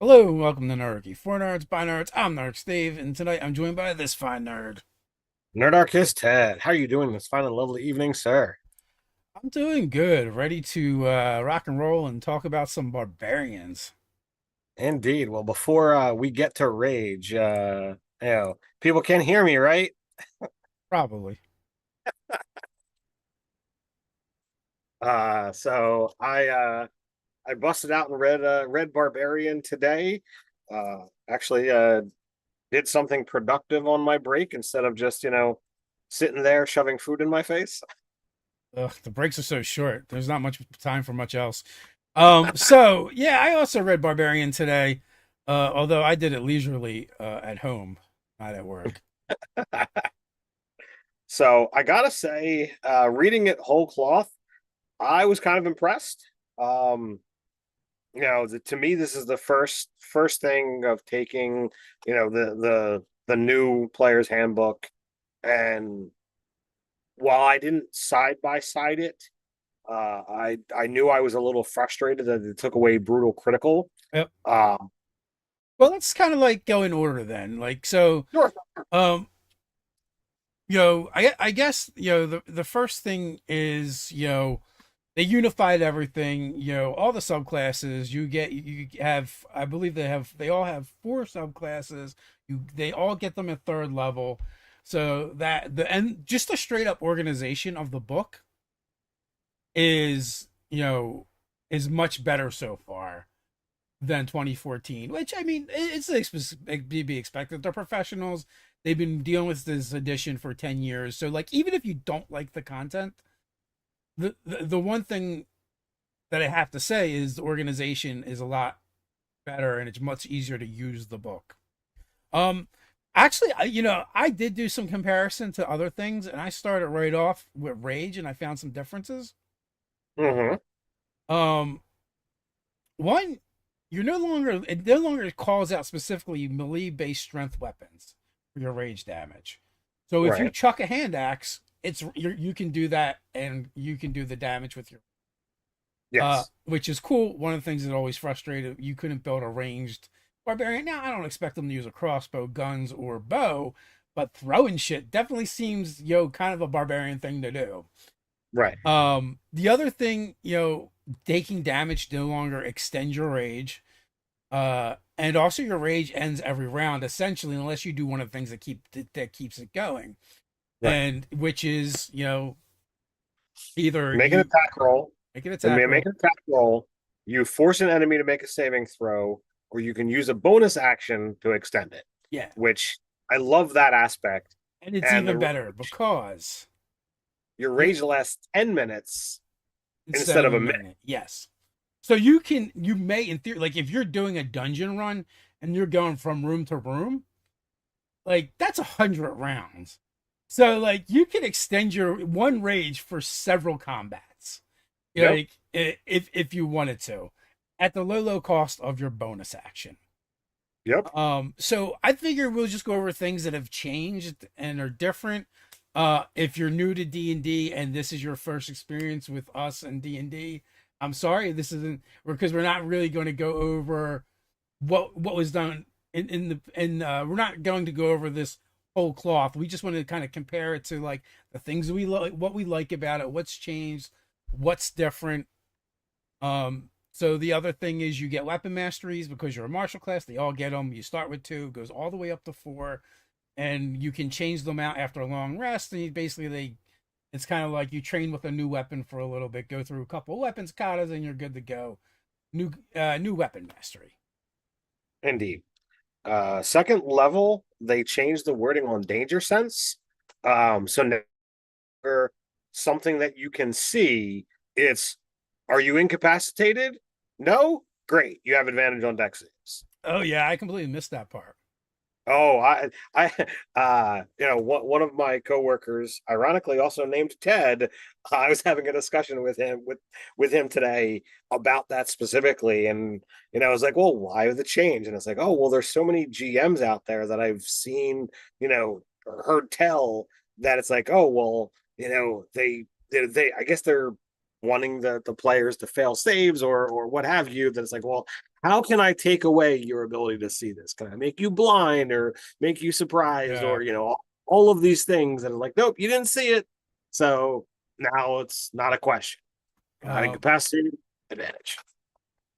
Hello and welcome to Nerdarchy. For nerds, by nerds, I'm Nerd Steve, and tonight I'm joined by this fine nerd. Nerdarchy Ted, how are you doing this fine and lovely evening, sir? I'm doing good, ready to rock and roll and talk about some barbarians. Indeed. Well, before we get to rage, people can't hear me, right? Probably. So I busted out and read Barbarian today. Actually, did something productive on my break instead of just sitting there shoving food in my face. Ugh, the breaks are so short. There's not much time for much else. So yeah, I also read Barbarian today, although I did it leisurely at home, not at work. So I gotta say, reading it whole cloth, I was kind of impressed. Um, to me, this is the first thing of taking, the new player's handbook, and while I didn't side by side it, I knew I was a little frustrated that it took away brutal critical. Yep. Um, Well, let's kind of like go in order then. Like so, sure. um, I guess the first thing is they unified everything. All the subclasses you have. I believe they all have four subclasses. They all get them at third level, so that the and just the straight up organization of the book is is much better so far than 2014, which I mean, it's to be expected. They're professionals. They've been dealing with this edition for 10 years. So, like, even if you don't like the content, the one thing that I have to say is the organization is a lot better and it's much easier to use the book. Um, Actually, I did do some comparison to other things and I started right off with Rage and I found some differences. Hmm. Um, One, it no longer calls out specifically melee based strength weapons for your rage damage. So if you Right. chuck a hand axe, you can do that and you can do the damage with your Yes. which is cool. One of the things that always frustrated you couldn't build a ranged barbarian. Now I don't expect them to use a crossbow, guns, or bow, but throwing shit definitely seems kind of a barbarian thing to do. Right. The other thing, taking damage no longer extends your rage. And also your rage ends every round, essentially, unless you do one of the things that keeps it going. Right. And which is, either Make an you attack roll. make an And attack make roll. an attack roll. You force an enemy to make a saving throw, or you can use a bonus action to extend it, Yeah. which I love that aspect. And it's And even better because your it rage lasts 10 minutes instead instead of of a a minute. minute. Yes. So you may in theory, like if you're doing a dungeon run and you're going from room to room, like that's 100 rounds. So like you can extend your one rage for several combats. Yep. Like if you wanted to, at the low cost of your bonus action. Yep. So I figure we'll just go over things that have changed and are different. If you're new to D&D and this is your first experience with us and D&D, I'm sorry, this isn't because we're not really going to go over what was done we're not going to go over this whole cloth. We just want to kind of compare it to like the things we like, what we like about it, what's changed, what's different. So the other thing is you get weapon masteries because you're a martial class. They all get them. You start with two, goes all the way up to four, and you can change them out after a long rest. And you basically it's kind of like you train with a new weapon for a little bit, go through a couple of weapons katas, and you're good to go. New weapon mastery. Indeed. Second level, they changed the wording on danger sense. So now something that you can see, it's are you incapacitated? No? Great. You have advantage on dex saves. Oh yeah, I completely missed that part. Oh, one of my coworkers, ironically also named Ted, I was having a discussion with him today about that specifically, and I was like, well, why the change? And it's like, oh, well, there's so many GMs out there that I've seen, or heard tell that it's like, oh, well, I guess they're wanting the players to fail saves or what have you. That it's like, well, how can I take away your ability to see this? Can I make you blind or make you surprised Yeah. or, all of these things? And like, nope, you didn't see it. So now it's not a question. Got Uh, incapacity advantage.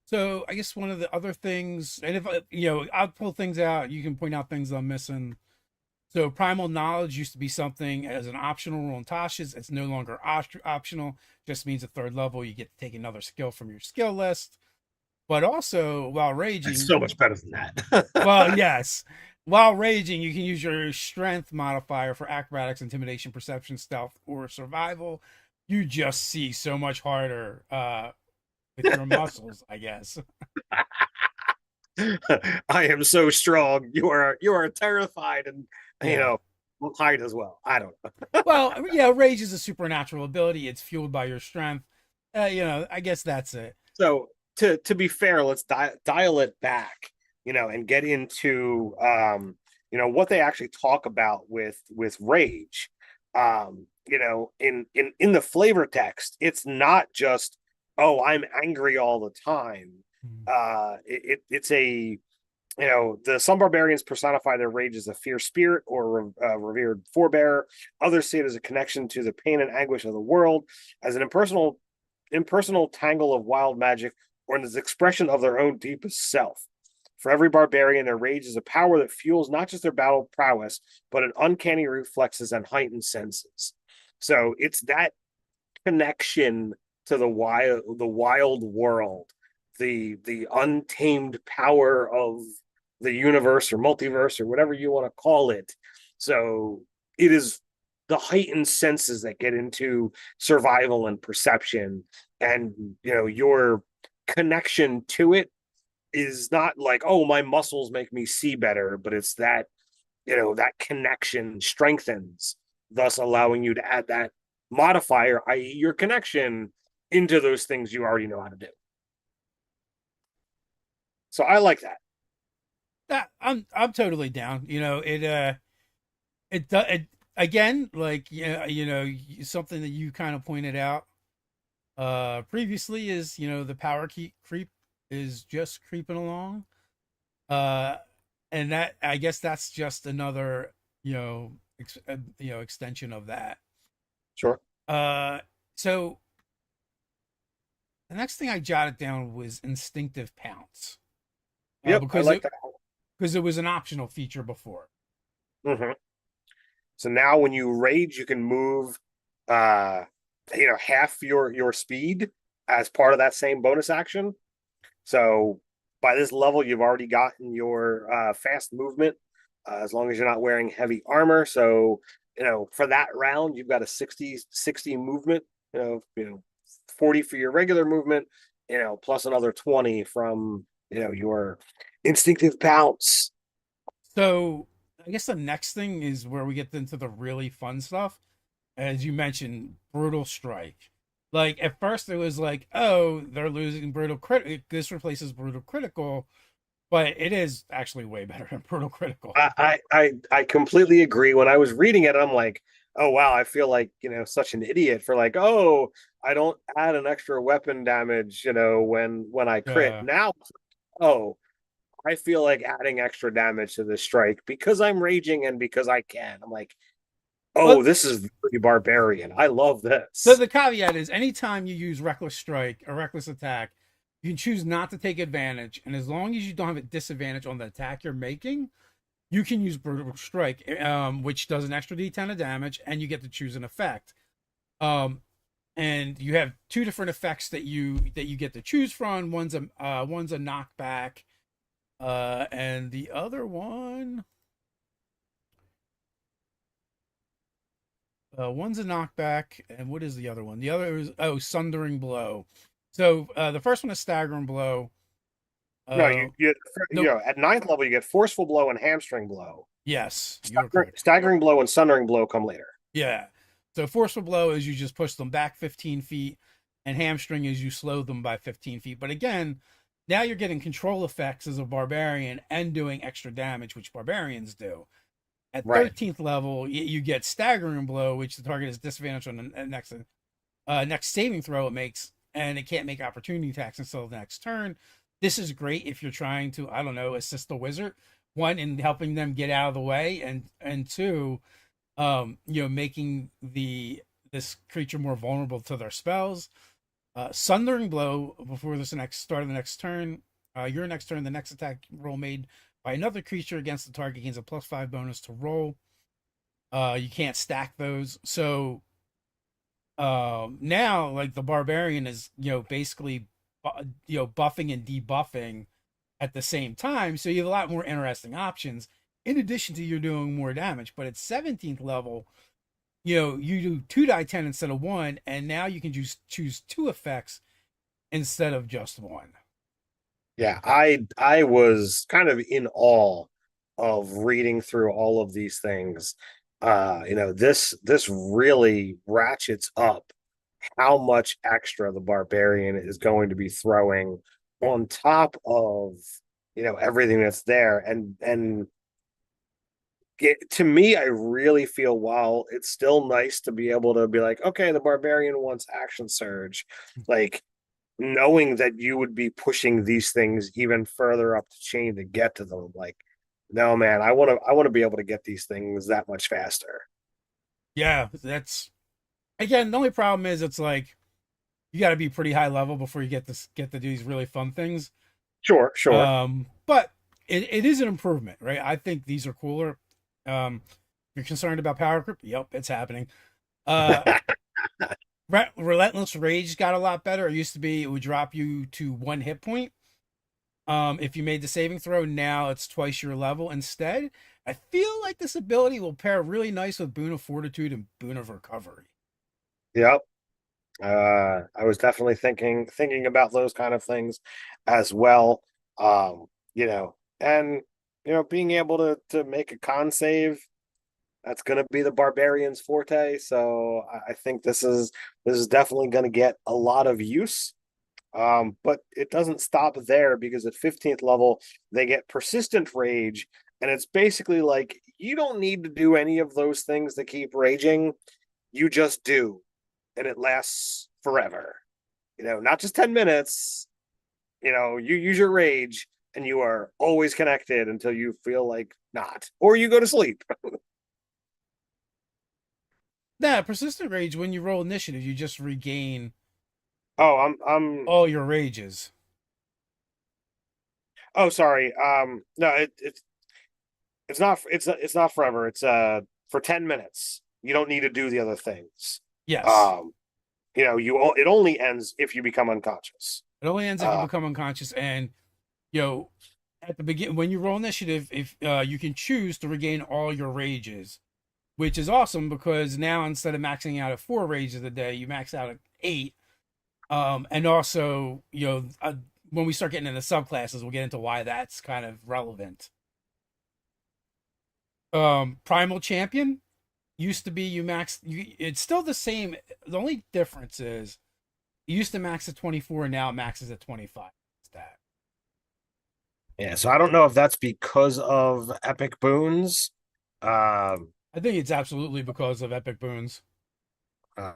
so I guess one of the other things, and if I'll pull things out, you can point out things I'm missing. So primal knowledge used to be something as an optional rule in Tasha's. It's no longer optional. Just means at third level you get to take another skill from your skill list. But also while It's raging, so much better than well, that. yes, while raging, you can use your strength modifier for acrobatics, intimidation, perception, stealth, or survival. You just see so much harder with your muscles, I guess. I am so strong. You are terrified and Yeah. will hide as well. I don't know. Well, yeah, rage is a supernatural ability. It's fueled by your strength. I guess that's it. So to be fair, let's dial it back, and get into what they actually talk about with rage. In the flavor text, it's not just, oh, I'm angry all the time. It's a some barbarians personify their rage as a fierce spirit or revered forebear. Others see it as a connection to the pain and anguish of the world, as an impersonal tangle of wild magic, or an expression of their own deepest self. For every barbarian, their rage is a power that fuels not just their battle prowess, but an uncanny reflexes and heightened senses. So it's that connection to the wild world, the untamed power of the universe or multiverse or whatever you want to call it. So it is the heightened senses that get into survival and perception, and your connection to it is not like, oh, my muscles make me see better, but it's that that connection strengthens, thus allowing you to add that modifier, i.e. your connection, into those things you already know how to do. So I like that. I'm totally down. It again, like, yeah, something that you kind of pointed out previously is, the power creep is just creeping along. Uh and that, I guess, that's just another, extension of that. Sure. Uh so the next thing I jotted down was instinctive pounce. Yep, I Because like it that. because it was an optional feature before. Mm-hmm. So now when you rage, you can move uh half your speed as part of that same bonus action. So by this level, you've already gotten your fast movement, as long as you're not wearing heavy armor. So, for that round, you've got a 60 movement, 40 for your regular movement, plus another 20 from, your instinctive pounce. So I guess the next thing is where we get into the really fun stuff. As you mentioned, brutal strike. Like at first it was like, oh, they're losing brutal crit. This replaces brutal critical, but it is actually way better than brutal critical. I completely agree. When I was reading it, I'm like, oh wow, I feel like such an idiot for like, oh, I don't add an extra weapon damage, when I crit. Yeah. Now, oh, I feel like adding extra damage to this strike because I'm raging and because I can. I'm like, oh, But this is very barbarian. I love so this. the caveat is anytime you use reckless strike or reckless attack, you can choose not to take advantage. And as long as you don't have a disadvantage on the attack you're making, you can use brutal strike, which does an extra d10 of damage, and you get to choose an effect. Um, and you have two different effects that you get to choose from. One's a knockback, and the other one, one's a knockback, and what is the other one? The other is, sundering blow. So the first one is staggering blow. No, Uh, you the at ninth level you get forceful blow and hamstring blow. Yes, you're Staggering, correct. staggering blow and sundering blow come later. Yeah. So forceful blow is you just push them back 15 feet, and hamstring is you slow them by 15 feet. But again, now you're getting control effects as a barbarian and doing extra damage, which barbarians do. At Right. 13th level, you get staggering blow, which the target is disadvantage on the next saving throw it makes, and it can't make opportunity attacks until the next turn. this is great if you're trying to, I don't know, assist the wizard. One, in helping them get out of the way, and two, making the this creature more vulnerable to their spells. Sundering Blow before this next start of the next turn. Your next turn, the next attack roll made by another creature against the target gains a +5 bonus to roll. You can't stack those. So now, like, the Barbarian is, basically, buffing and debuffing at the same time. So you have a lot more interesting options in addition to you're doing more damage. But at 17th level, you do 2 die 10 instead of one, and now you can choose two effects instead of just one. Yeah, I was kind of in awe of reading through all of these things. This really ratchets up how much extra the Barbarian is going to be throwing on top of everything that's there. And to me, I really feel, while it's still nice to be able to be like, okay, the Barbarian wants action surge, like, knowing that you would be pushing these things even further up the chain to get to them, like, no, man, I want to be able to get these things that much faster. Yeah, that's, again, the only problem is it's like you got to be pretty high level before you get to do these really fun things. Sure, sure. But it is an improvement, right? I think these are cooler. You're concerned about power creep? Yep, it's happening. Uh, Relentless Rage got a lot better. It used to be it would drop you to 1 hit point. If you made the saving throw, now it's twice your level instead. I feel like this ability will pair really nice with Boon of Fortitude and Boon of Recovery. Yep. I was definitely thinking about those kind of things as well. And being able to make a con save, that's going to be the Barbarian's forte. So I think this is definitely going to get a lot of use. But it doesn't stop there, because at 15th level they get Persistent Rage, and it's basically like you don't need to do any of those things to keep raging. You just do, and it lasts forever. Not just 10 minutes. You use your rage and you are always connected until you feel like not, or you go to sleep. Yeah, Persistent Rage, when you roll initiative, you just regain Oh, I'm all your rages. oh, sorry. No, it's not forever. It's for 10 minutes. You don't need to do the other things. Yes. Um, it only ends if you become unconscious. It only ends if you Uh, become unconscious, and you know at the begin when you roll initiative, if you can choose to regain all your rages, which is awesome because now instead of maxing out at 4 rages a day, you max out at 8. And also, when we start getting into subclasses, we'll get into why that's kind of relevant. Primal Champion used to be it's still the same. The only difference is you used to max at 24, and now it maxes at 25. That. yeah, so I don't know if that's because of epic boons. Um, I think it's absolutely because of epic boons. uh,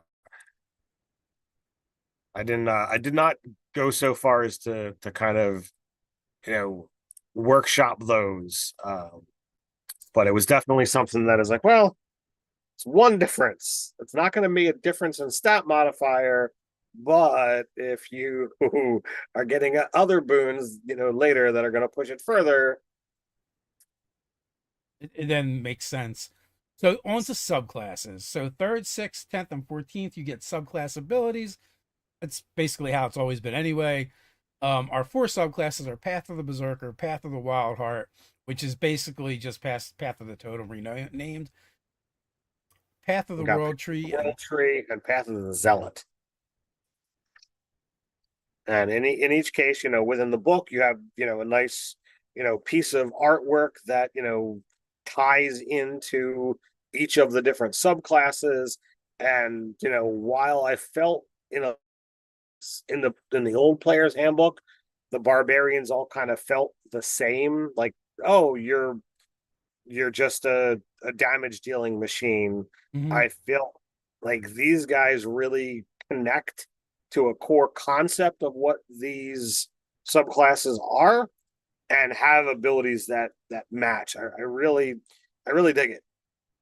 I did not go so far as to kind of you know workshop those. But it was definitely something that is like, well, it's one difference. It's not going to be a difference in stat modifier, but if you are getting other boons, later that are going to push it further. It then makes sense. So on to subclasses. So third, sixth, 10th, and 14th, you get subclass abilities. That's basically how it's always been anyway. Our four subclasses are Path of the Berserker, Path of the Wild Heart, which is basically just past Path of the Totem renamed, Path of We the got World Tree, World and Tree and Path of the Zealot. And in each case, within the book, you have, a nice, piece of artwork that, ties into each of the different subclasses. And, while I felt, in the old player's handbook, the barbarians all kind of felt the same. Like, oh, you're just a damage dealing machine. mhm. I feel like these guys really connect to a core concept of what these subclasses are and have abilities that match. I really dig it.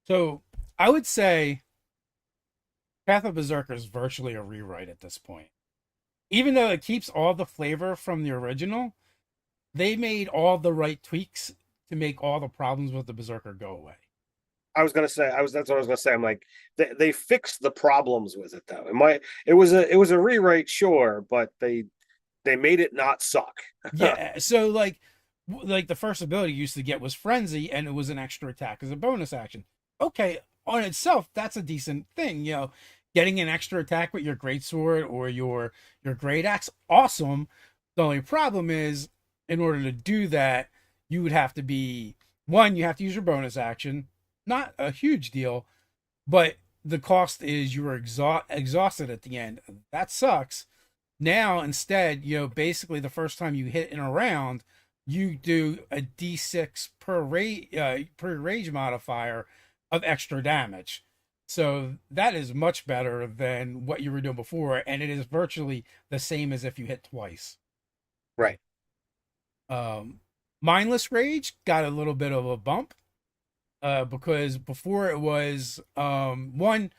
So I would say Path of Berserker is virtually a rewrite at this point. Even though it keeps all the flavor from the original, they made all the right tweaks to make all the problems with the Berserker go away. I was gonna say I was that's what I was gonna say. I'm like they fixed the problems with it though. It was a rewrite, sure, but they made it not suck. Yeah, so like the first ability you used to get was Frenzy, and it was an extra attack as a bonus action. Okay, on itself, that's a decent thing. Getting an extra attack with your greatsword or your great axe, awesome. The only problem is, in order to do that, you would have to be one. You have to use your bonus action. Not a huge deal, but the cost is you were exhausted at the end. That sucks. Now instead, basically the first time you hit in a round, you do a d6 per rage modifier of extra damage. So that is much better than what you were doing before, and it is virtually the same as if you hit twice. Right. Um, Mindless Rage got a little bit of a bump because before it was one.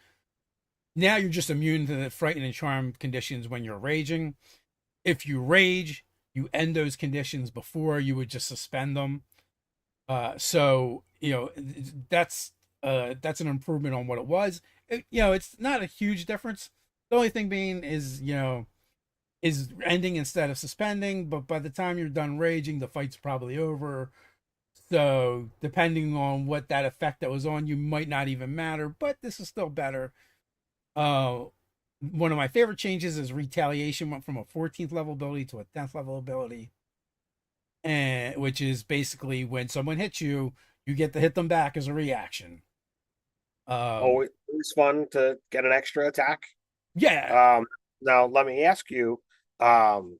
Now you're just immune to the frighten and charm conditions when you're raging. If you rage, you end those conditions before you would just suspend them. So that's an improvement on what it was. It's not a huge difference. The only thing being is ending instead of suspending. But by the time you're done raging, the fight's probably over. So depending on what that effect that was on you might not even matter. But this is still better. Uh, One of my favorite changes is retaliation went from a 14th level ability to a 10th level ability, and which is basically when someone hits you, you get to hit them back as a reaction. Um, Always fun to get an extra attack. yeah, Um, Now let me ask you, um,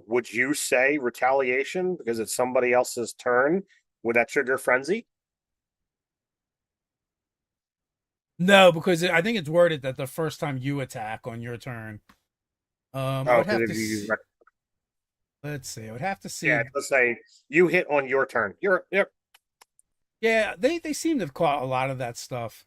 would you say retaliation because it's somebody else's turn? Would that trigger frenzy? no, because I think it's worded that the first time you attack on your turn, I Oh, would because have if to you use let's see, I would have to yeah, see. let's say you hit on your turn. You're yep. Yeah, they seem to have caught a lot of that stuff.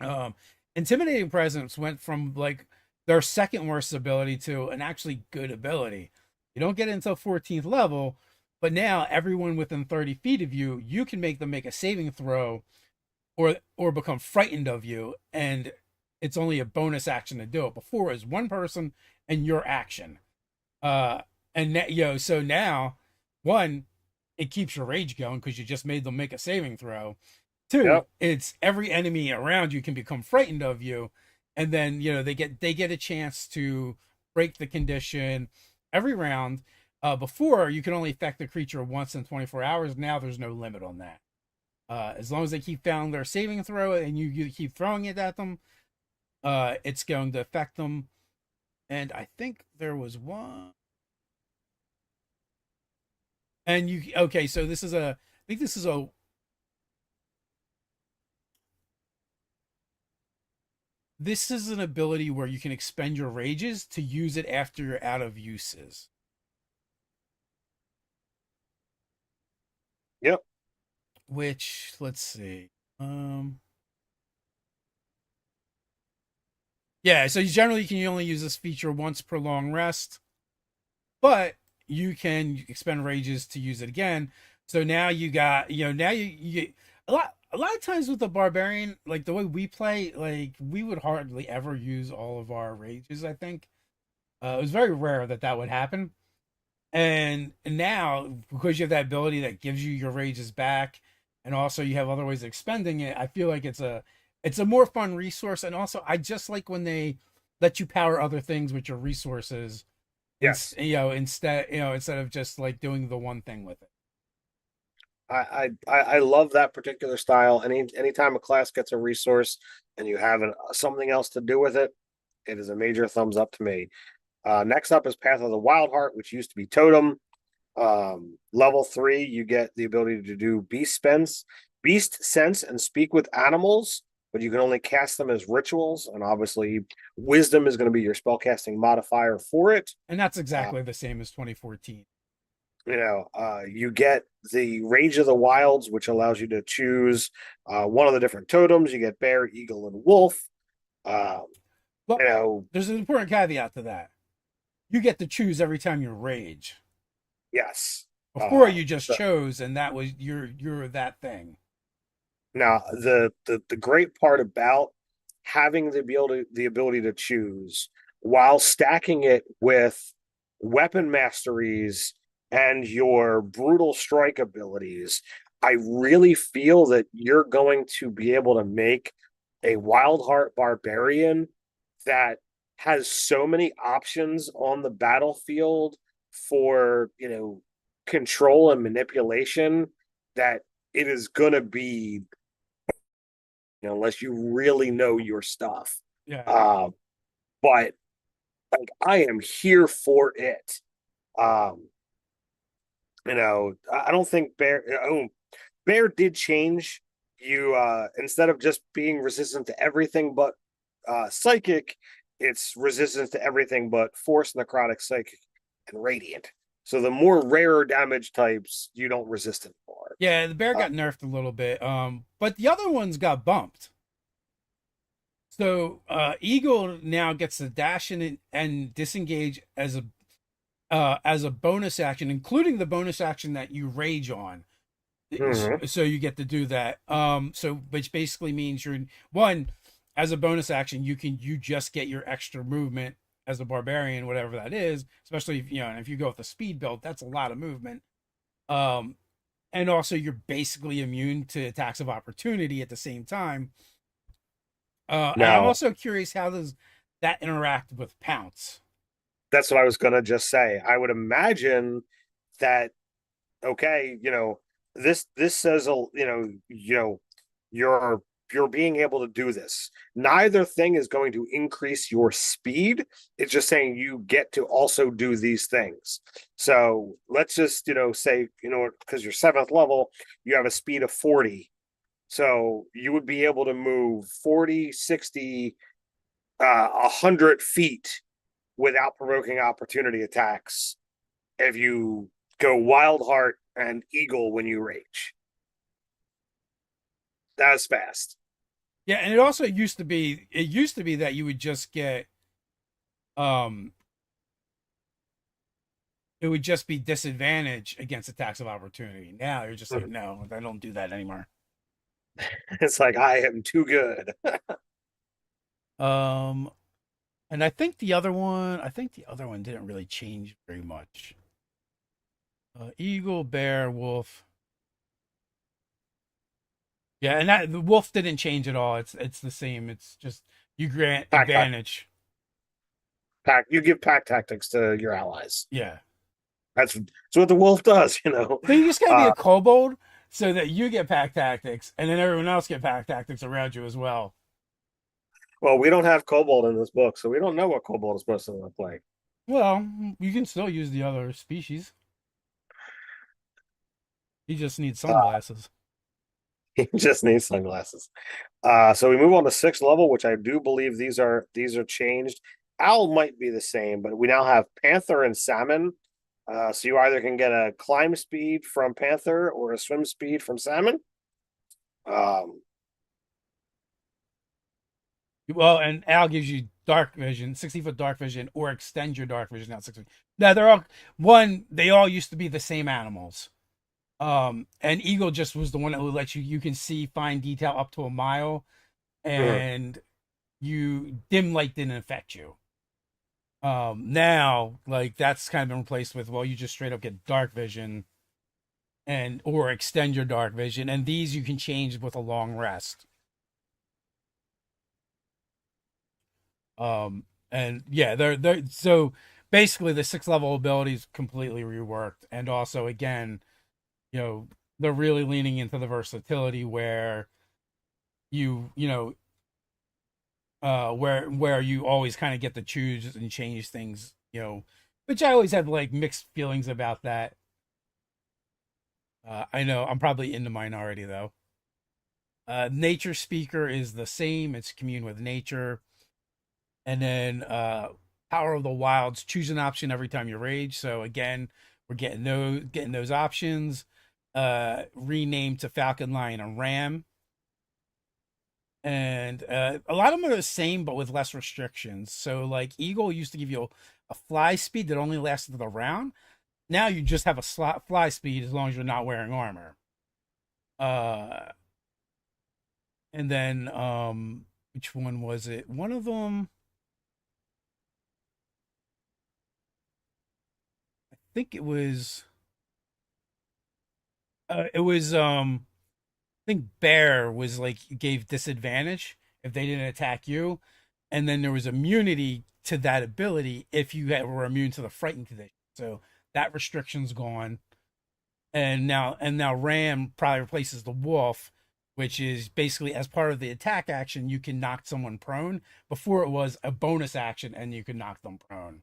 Um, Intimidating Presence went from like their second worst ability to an actually good ability. You don't get it until 14th level, but now everyone within 30 feet of you, you can make them make a saving throw or become frightened of you, and it's only a bonus action to do it. Before it was one person and your action. Uh, so now one, it keeps your rage going because you just made them make a saving throw. Two, Yep. it's every enemy around you can become frightened of you, and then they get a chance to break the condition every round. Before you could only affect the creature once in 24 hours. Now there's no limit on that. As long as they keep failing their saving throw and you keep throwing it at them, it's going to affect them. And I think there was one. And you okay? So I think this is an ability where you can expend your rages to use it after you're out of uses. Yep. Which let's see. Um yeah, so you can only use this feature once per long rest, but you can expend rages to use it again. So now you got, now you get a lot of times with the barbarian, like the way we play, like we would hardly ever use all of our rages, I think. It was very rare that that would happen. And now because you have that ability that gives you your rages back, and also you have other ways of expending it, I feel like it's a more fun resource. And also I just like when they let you power other things with your resources, Yes. instead of just like doing the one thing with it. I love that particular style. Anytime a class gets a resource and you have something else to do with it, it is a major thumbs up to me. Next up is Path of the Wild Heart, which used to be Totem. Level 3, you get the ability to do beast sense and speak with animals. but you can only cast them as rituals. And obviously, wisdom is going to be your spellcasting modifier for it. And that's Uh, exactly the same as 2014. you get the Rage of the Wilds, which allows you to choose one of the different totems. You get bear, eagle, and wolf. Um, you Well, know, there's an important caveat to that. You get to choose every time you rage. yes. Before you just So chose, and that was you're that thing. now the great part about having the ability to choose while stacking it with weapon masteries and your brutal strike abilities, I really feel that you're going to be able to make a wild heart barbarian that has so many options on the battlefield for, control and manipulation, that it is going to be, unless you really know your stuff. Yeah. Uh, but like, I am here for it. Um, I don't think Bear did change. You instead of just being resistant to everything but psychic, it's resistant to everything but force, necrotic, psychic, and radiant. So the more rarer damage types, you don't resist it for. Yeah, the bear Uh, got nerfed a little bit. But the other ones got bumped. So Eagle now gets to dash in and disengage as a bonus action, including the bonus action that you rage on. mhm. So you get to do that. So which basically means you're one as a bonus action, you just get your extra movement as a barbarian, whatever that is. Especially if if you go with a speed build, that's a lot of movement. Um, and also you're basically immune to attacks of opportunity at the same time. And I'm Now, also curious, how does that interact with Pounce? that's what I was gonna just say. I would imagine that, okay, this says, you're you're being able to do this. Neither thing is going to increase your speed. It's just saying you get to also do these things. So let's just, say, because you're seventh level, you have a speed of 40. So you would be able to move 40, 60, 100 feet without provoking opportunity attacks if you go Wild Heart and Eagle when you rage. That's fast. Yeah, and it used to be that you would just get um it would just be disadvantage against attacks of opportunity. Now you're just like, no, I don't do that anymore. It's like, I am too good. Um, and I think the other one didn't really change very much. Eagle, bear, wolf. Yeah, and that the wolf didn't change at all. It's the same. It's just you grant Pack, pack, advantage. pack. You give pack tactics to your allies. Yeah. That's what the wolf does. So you just gotta be Uh, a kobold so that you get pack tactics, and then everyone else get pack tactics around you as well. well, we don't have kobold in this book, so we don't know what kobold is supposed to look like. Well, you can still use the other species. You just need Uh, sunglasses. he just needs sunglasses. So we move on to sixth level, which I do believe these are changed. Owl might be the same, but we now have Panther and Salmon. So you either can get a climb speed from Panther or a swim speed from Salmon. Um, Well, and Al gives you dark vision, 60-foot dark vision, or extend your dark vision out 6 feet. Now they're all one. They all used to be the same animals. And Eagle just was the one that would let you can see fine detail up to a mile, mhm. and you dim light didn't affect you. Now like that's kind of been replaced with, well, you just straight up get dark vision and or extend your dark vision, and these you can change with a long rest. And yeah, they're so basically the sixth level abilities completely reworked, and also again, you know, they're really leaning into the versatility where you know where you always kind of get to choose and change things, which I always had like mixed feelings about that. I know I'm probably in the minority though. Nature Speaker is the same. It's commune with nature. And then Power of the Wilds, choose an option every time you rage. So again, we're getting those options. Rename to Falcon, Lion, and Ram. And a lot of them are the same, but with less restrictions. So like Eagle used to give you a fly speed that only lasted the round. Now you just have a fly speed as long as you're not wearing armor. Uh, and then which one was it? One of them, I think it was I think Bear was like gave disadvantage if they didn't attack you, and then there was immunity to that ability if you were immune to the frightened condition. So that restriction's gone, and now Ram probably replaces the Wolf, which is basically as part of the attack action you can knock someone prone. Before it was a bonus action and you can knock them prone.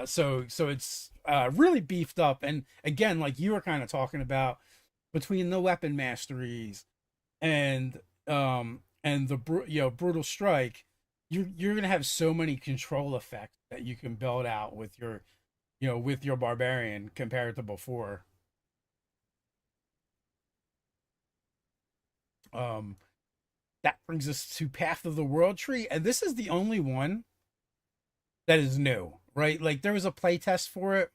So it's really beefed up, and again, like you were kind of talking about, between the weapon masteries and the brutal strike, you're gonna have so many control effects that you can build out with your barbarian compared to before. Um, that brings us to Path of the World Tree, and this is the only one that is new, right? Like there was a playtest for it,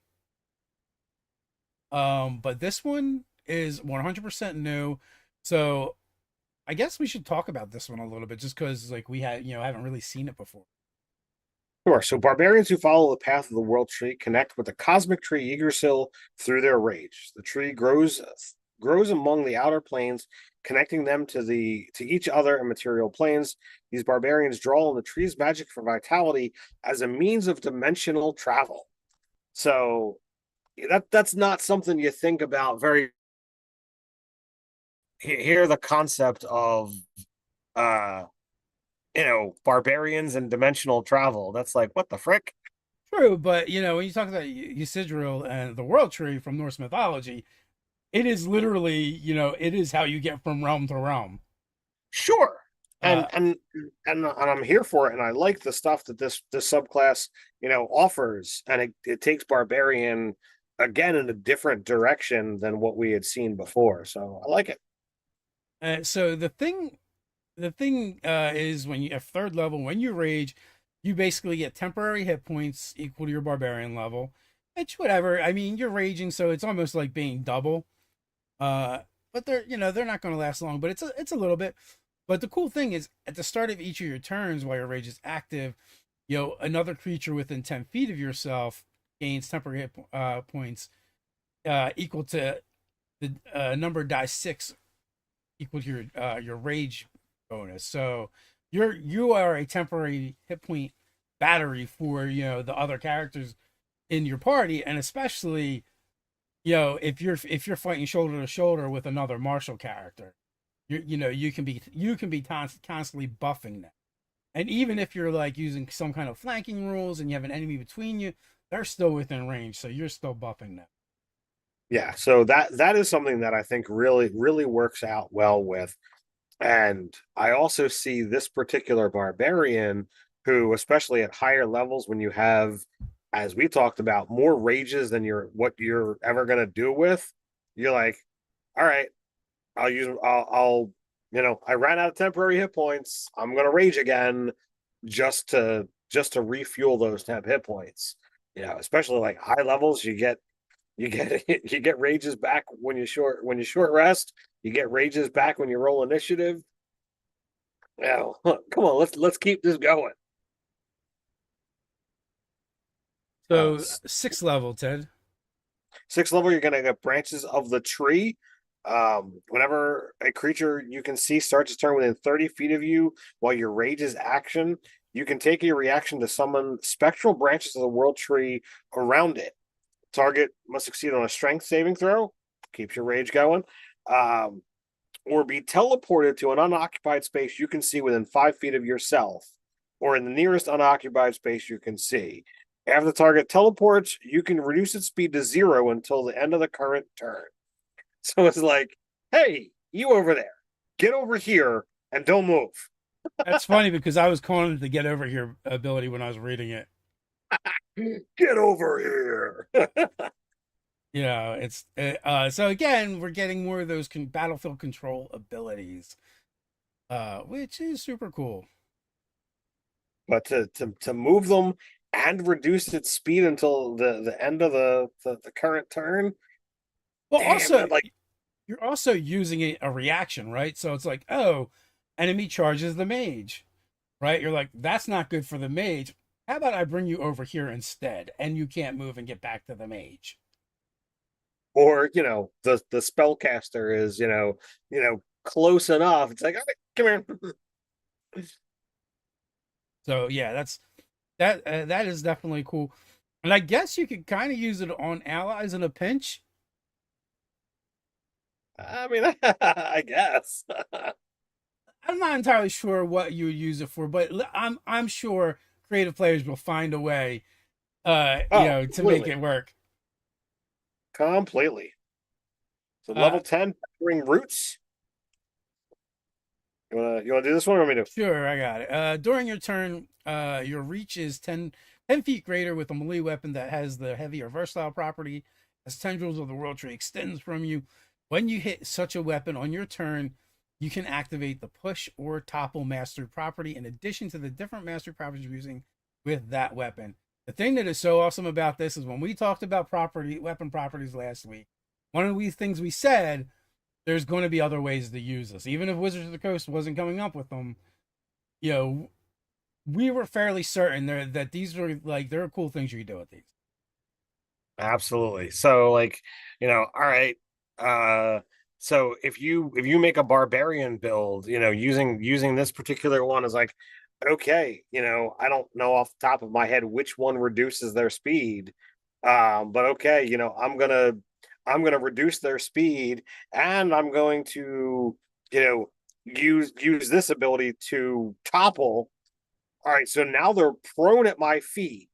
but this one is 100% new. So I guess we should talk about this one a little bit, just because like we had haven't really seen it before. Sure. So barbarians who follow the path of the world tree connect with the cosmic tree Yggdrasil through their rage. The tree grows among the outer planes, connecting them to each other in material planes. These barbarians draw on the tree's magic for vitality as a means of dimensional travel. So that's not something you think about very. Hear the concept of uh barbarians and dimensional travel. That's like, what the frick? True, but when you talk about Yggdrasil and the World Tree from Norse mythology, it is literally, it is how you get from realm to realm. Sure. And Uh, and and I'm here for it, and I like the stuff that this subclass, offers, and it takes barbarian again in a different direction than what we had seen before. So I like it. so the thing is, when you have third level, when you rage, you basically get temporary hit points equal to your barbarian level. Which, whatever. I mean, you're raging, so it's almost like being double. Uh, but they're not going to last long. But it's a little bit. But the cool thing is, at the start of each of your turns, while your rage is active, another creature within 10 feet of yourself gains temporary hit points equal to the number die six equal to your rage bonus. So you are a temporary hit point battery for the other characters in your party, and especially if you're fighting shoulder to shoulder with another martial character, you can be constantly buffing them. And even if you're like using some kind of flanking rules and you have an enemy between you, they're still within range, so you're still buffing them. Yeah, so that is something that I think really really works out well with. And I also see this particular barbarian who, especially at higher levels, when you have, as we talked about, more rages than what you're ever gonna do with, you're like, all right, I ran out of temporary hit points. I'm gonna rage again just to refuel those temp hit points. Especially like high levels, you get you get rages back when you short rest. You get rages back when you roll initiative. Now, come on, let's keep this going. So sixth level, Ted. Sixth level, you're gonna get branches of the tree. Whenever a creature you can see starts its turn within 30 feet of you while your rage is action, you can take a reaction to summon spectral branches of the world tree around it. Target must succeed on a strength saving throw. Keeps your rage going. Um, or be teleported to an unoccupied space you can see within 5 feet of yourself, or in the nearest unoccupied space you can see. After the target teleports, you can reduce its speed to 0 until the end of the current turn. So it's like, hey, you over there, get over here and don't move. That's funny because I was calling it the get over here ability when I was reading it. Get over here. You know, it's so again, we're getting more of those battlefield control abilities, which is super cool. But to move them and reduce its speed until the end of the current turn, Well, damn also it! Like, you're also using a reaction, right? So it's like, oh, enemy charges the mage, right? You're like, that's not good for the mage. How about I bring you over here instead, and you can't move and get back to the mage? or the spellcaster is close enough. It's like, all right, come here. So yeah, that is definitely cool. And I guess you could kind of use it on allies in a pinch. I mean, I guess. I'm not entirely sure what you would use it for, but I'm sure creative players will find a way, Oh, to make completely, it work. completely. So Uh, level 10, Peppering Roots. You wanna do this one or me to? sure, I got it. During your turn, your reach is 10 feet greater with a melee weapon that has the heavy or versatile property. As tendrils of the world tree extends from you, when you hit such a weapon on your turn, you can activate the push or topple mastery property in addition to the different mastery properties you're using with that weapon. The thing that is so awesome about this is when we talked about weapon properties last week, one of the things we said there's going to be other ways to use this. Even if Wizards of the Coast wasn't coming up with them, you know, we were fairly certain that these were like there are cool things you could do with these. Absolutely. So like, all right. Uh so if you make a barbarian build, using this particular one is like, okay, I don't know off the top of my head which one reduces their speed. But okay, I'm gonna reduce their speed and I'm going to, use this ability to topple. All right, so now they're prone at my feet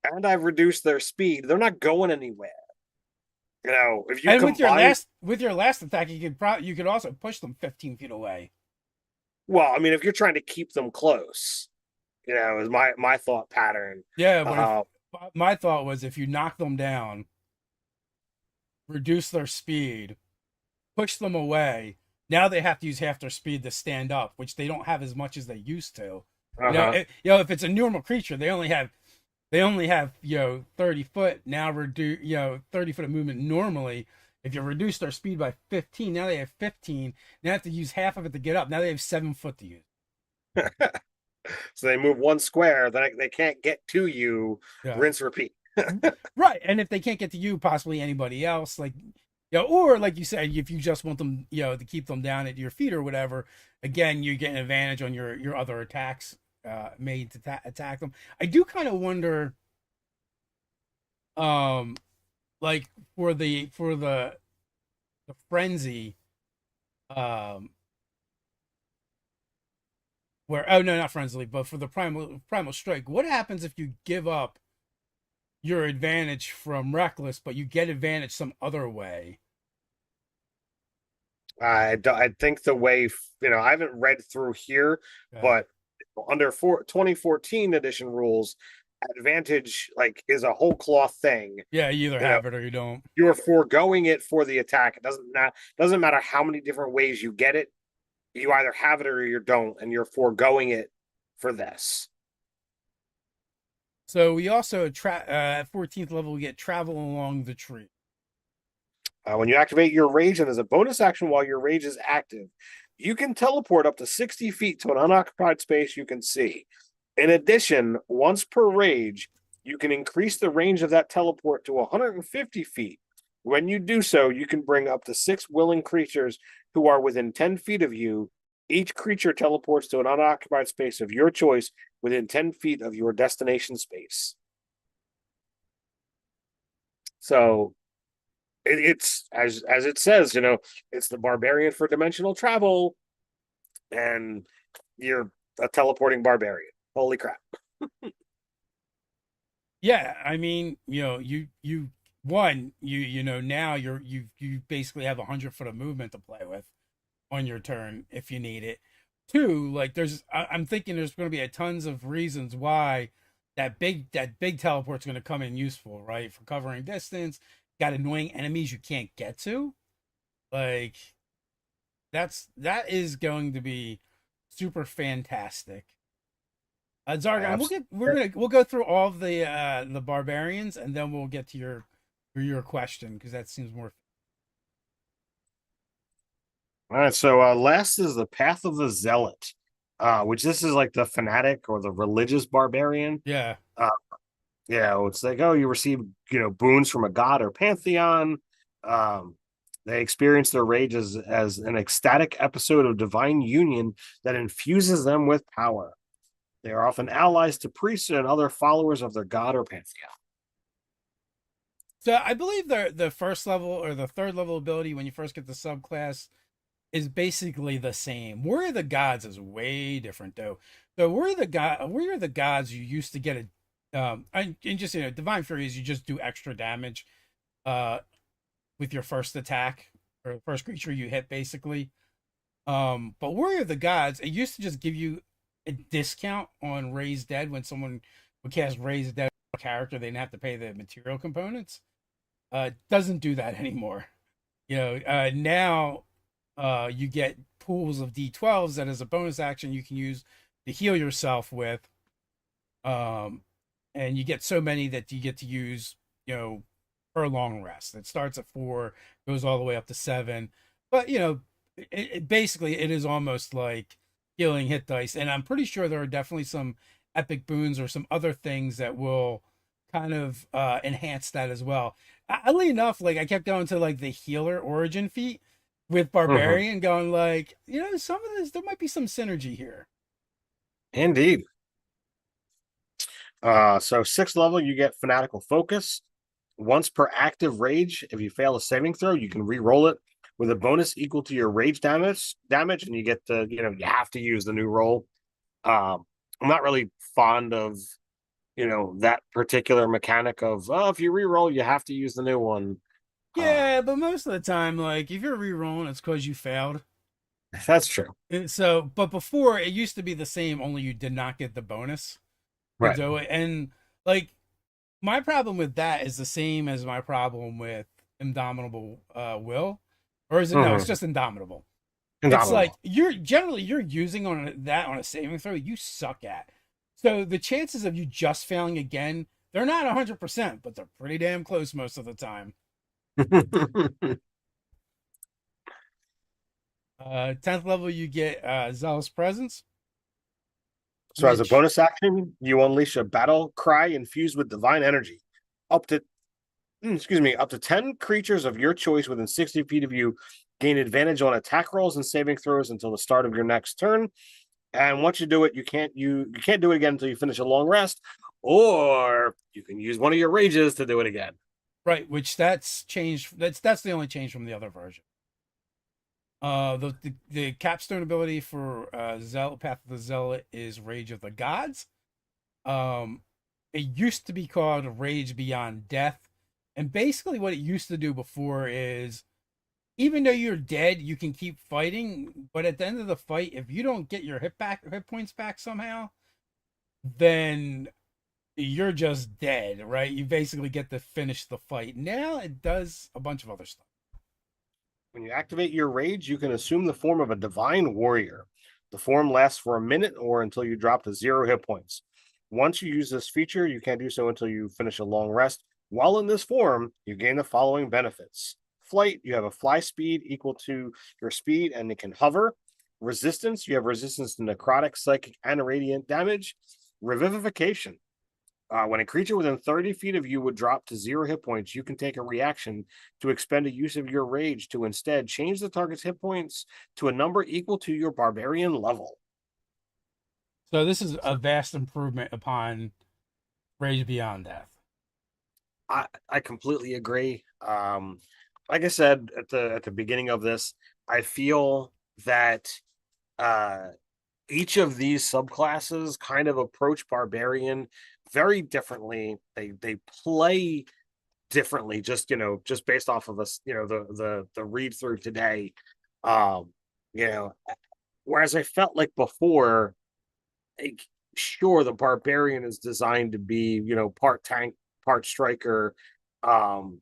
and I've reduced their speed. They're not going anywhere. If you And combine, with your last attack, you could also push them 15 feet away. well, I mean, if you're trying to keep them close, is my thought pattern. Yeah, but if Uh, my thought was if you knock them down, reduce their speed, push them away. Now they have to use half their speed to stand up, which they don't have as much as they used to. uh-huh. If it's a normal creature, they only have 30 foot. Now reduce 30 foot of movement normally. If you reduce their speed by 15, now they have 15. Now they have to use half of it to get up. Now they have 7 foot to use. So they move one square, then they can't get to you. Yeah. Rinse, repeat. Right. And if they can't get to you, possibly anybody else, like or like you said, if you just want them, to keep them down at your feet or whatever, again, you get an advantage on your other attacks made to attack them. I do kind of wonder, um, like for the frenzy, um, where oh no, not frenzy, but for the primal strike, what happens if you give up your advantage from reckless, but you get advantage some other way? I think the way, I haven't read through here, Yeah, but under 2014 edition rules, advantage like is a whole cloth thing. yeah, you either You know, have it or you don't. you're foregoing it for the attack. It doesn't matter how many different ways you get it. You either have it or you don't, and you're foregoing it for this. So we also at 14th level we get travel along the tree. When you activate your rage, and as a bonus action while your rage is active, you can teleport up to 60 feet to an unoccupied space you can see. In addition, once per rage, you can increase the range of that teleport to 150 feet. When you do so, you can bring up to 6 willing creatures who are within 10 feet of you. Each creature teleports to an unoccupied space of your choice within 10 feet of your destination space. So it's as it says, it's the barbarian for dimensional travel, and you're a teleporting barbarian. Holy crap. Yeah, I mean, now you basically have 100 foot of movement to play with. on your turn if you need it. Two, like I'm thinking there's going to be a tons of reasons why that big teleport's going to come in useful, right? For covering distance, got annoying enemies you can't get to. Like that is going to be super fantastic. Zargon, we'll go through all of the barbarians, and then we'll get to your question because that seems more. All right, so last is the Path of the Zealot, which this is like the fanatic or the religious barbarian. Yeah. Uh, yeah, it's like, oh, you receive, boons from a god or pantheon. Um, they experience their rage as an ecstatic episode of divine union that infuses them with power. They are often allies to priests and other followers of their god or pantheon. So I believe the first level or the third level ability when you first get the subclass is basically the same. Warrior of the Gods is way different though. So Warrior of the Gods, you used to get and just Divine Fury is you just do extra damage uh with your first attack or first creature you hit basically. But Warrior of the Gods, it used to just give you a discount on Raise Dead when someone would cast Raise Dead character, they didn't have to pay the material components. Doesn't do that anymore. Now you get pools of D12s that as a bonus action you can use to heal yourself with. And you get so many that you get to use, per long rest. It starts at 4, goes all the way up to 7. But, basically it is almost like healing hit dice. And I'm pretty sure there are definitely some epic boons or some other things that will kind of enhance that as well. Oddly enough, like I kept going to like the healer origin feat with Mhm. Barbarian, going like, some of this there might be some synergy here. Indeed. So sixth level, you get Fanatical Focus. Once per active rage, if you fail a saving throw, you can re-roll it with a bonus equal to your rage damage, and you get to, you have to use the new roll. I'm not really fond of, that particular mechanic of, oh, if you re-roll, you have to use the new one. Um, Yeah, but most of the time, like if you're re-rolling, it's because you failed. that's true. But before it used to be the same, only you did not get the bonus to Right. do it. And like my problem with that is the same as my problem with Indomitable Will, or is it no? It's Mm-hmm. just Indomitable. It's like Indomitable. you're using that on a saving throw you suck at. So the chances of you just failing again, they're not 100%, but they're pretty damn close most of the time. 10th level, you get Zealous Presence, So as a which, bonus action, you unleash a battle cry infused with divine energy. Up to up to 10 creatures of your choice within 60 feet of you gain advantage on attack rolls and saving throws until the start of your next turn. And once you do it, you can't do it again until you finish a long rest, or you can use one of your rages to do it again. right, which that's changed. That's the only change from the other version. The capstone ability for Zealot Path of the Zealot is Rage of the Gods. Um, it used to be called Rage Beyond Death, and basically what it used to do before is even though you're dead, you can keep fighting, but at the end of the fight, if you don't get your hit points back somehow, then you're just dead, right? You basically get to finish the fight. Now it does a bunch of other stuff. When you activate your rage, you can assume the form of a divine warrior. The form lasts for a minute or until you drop to 0 hit points. Once you use this feature, you can't do so until you finish a long rest. While in this form, you gain the following benefits. Flight, you have a fly speed equal to your speed and it can hover. Resistance, you have resistance to necrotic, psychic, and radiant damage. Revivification, when a creature within 30 feet of you would drop to 0 hit points, you can take a reaction to expend a use of your rage to instead change the target's hit points to a number equal to your barbarian level. So this is a vast improvement upon Rage Beyond Death. I completely agree. Like I said at the beginning of this, I feel that uh, each of these subclasses kind of approach barbarian very differently. They play differently, just based off of us, the read through today. Um, You know, whereas I felt like before, like, sure, the barbarian is designed to be, part tank, part striker. Um,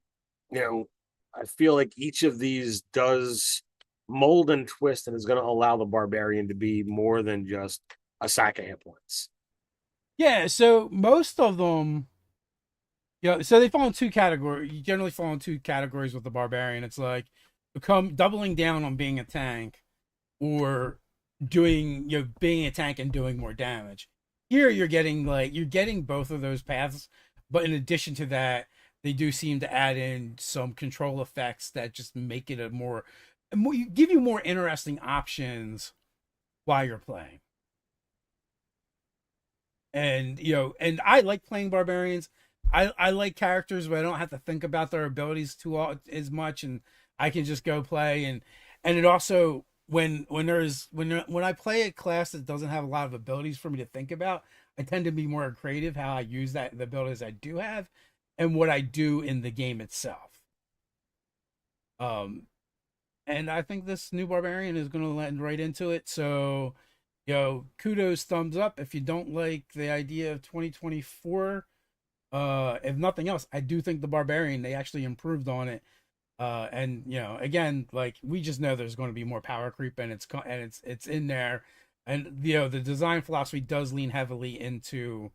you know, I feel like each of these does mold and twist and is going to allow the barbarian to be more than just a sack of hit points. Yeah, so most of them, so they fall in two categories. You generally fall in two categories with the barbarian. It's like become doubling down on being a tank, or doing being a tank and doing more damage. Here you're getting both of those paths, but in addition to that, they do seem to add in some control effects that just make it a more give you more interesting options while you're playing. And and I like playing barbarians. I like characters where I don't have to think about their abilities as much, and I can just go play. And it also, when I play a class that doesn't have a lot of abilities for me to think about, I tend to be more creative how I use the abilities I do have and what I do in the game itself. Um, and I think this new barbarian is going to land right into it. So, kudos, thumbs up. If you don't like the idea of 2024, if nothing else, I do think the barbarian, they actually improved on it. And again, like, we just know there's going to be more power creep, and it's in there. And the design philosophy does lean heavily into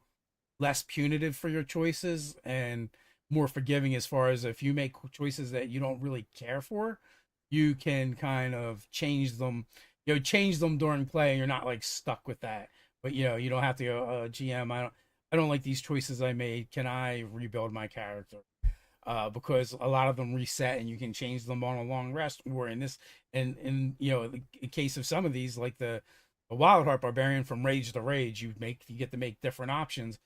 less punitive for your choices and more forgiving, as far as if you make choices that you don't really care for, you can kind of change them during play, and you're not like stuck with that. But you don't have to go, GM, I don't like these choices I made. Can I rebuild my character? Because a lot of them reset, and you can change them on a long rest. Or in this, in the case of some of these, like the Wild Heart Barbarian, from Rage to Rage, you get to make different options.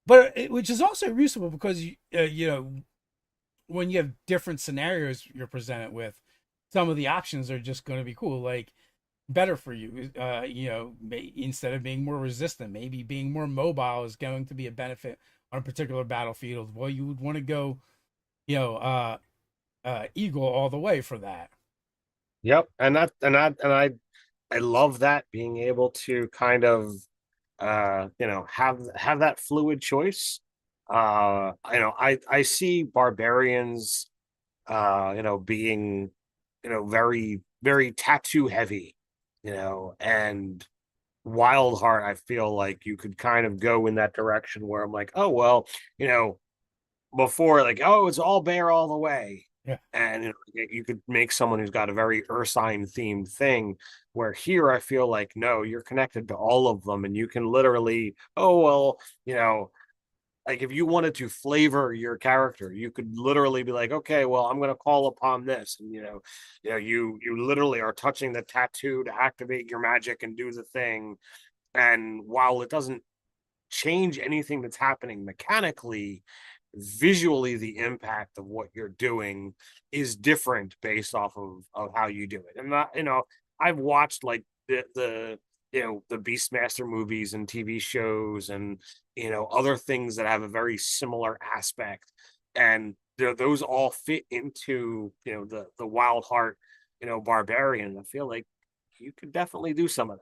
But which is also useful, because when you have different scenarios you're presented with, some of the options are just going to be cool, like better for you. Instead of being more resistant, maybe being more mobile is going to be a benefit on a particular battlefield. Well, you would want to go, you know, uh, Eagle all the way for that. Yep, and I love that, being able to kind of have that fluid choice. I see barbarians being very very tattoo heavy, and Wild Heart, I feel like you could kind of go in that direction where I'm like, oh well, you know, before, like, oh, it's all bear all the way. Yeah. And you could make someone who's got a very Ursine themed thing, where here I feel like, no, you're connected to all of them, and you can literally, oh well, like, if you wanted to flavor your character, you could literally be like, okay, well, I'm going to call upon this, and you literally are touching the tattoo to activate your magic and do the thing. And while it doesn't change anything that's happening mechanically, visually the impact of what you're doing is different based off of how you do it. And not, I've watched, like, the Beastmaster movies and TV shows, and other things that have a very similar aspect, and those all fit into the Wild Heart barbarian. I feel like you could definitely do some of